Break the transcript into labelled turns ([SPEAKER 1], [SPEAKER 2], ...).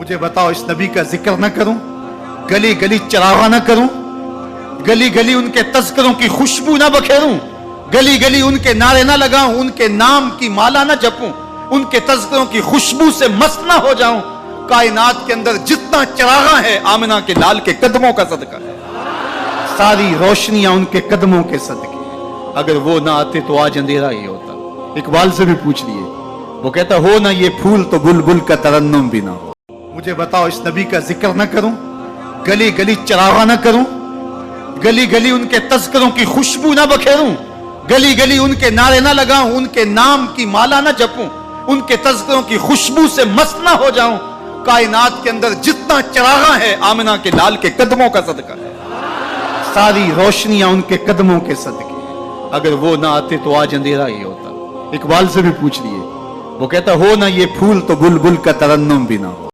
[SPEAKER 1] मुझे बताओ इस नबी का जिक्र न करूं, गली गली चरागा न करूं, गली गली उनके तस्करों की खुशबू न बखेरूं, गली गली उनके नारे न लगाऊं, उनके नाम की माला न जपूं, उनके तस्करों की खुशबू से मस्त न हो जाऊं। कायनात के अंदर जितना चरागा है आमिना के लाल के कदमों का सदका है, सारी रोशनियां उनके कदमों के सदके। अगर वो ना आते तो आज अंधेरा ही होता। इकबाल से भी पूछ लिए, वो कहता हो ना ये फूल तो बुलबुल का तरन्नुम भी ना हो। मुझे बताओ इस नबी का जिक्र न करूं, गली गली चरागा न करूं, गली गली उनके तस्करों की खुशबू न बखेरूं, गली गली उनके नारे न लगाऊं, उनके नाम की माला न जपूं, उनके तस्करों की खुशबू से मस्त न हो जाऊं। कायनात के अंदर जितना चरागा है आमिना के लाल के कदमों का सदका है, सारी रोशनियां उनके कदमों के सदके। अगर वो ना आते तो आज अंधेरा ही होता। इकबाल से भी पूछ लिए, वो कहता हो ना ये फूल तो बुलबुल का तरन्नुम भी ना हो।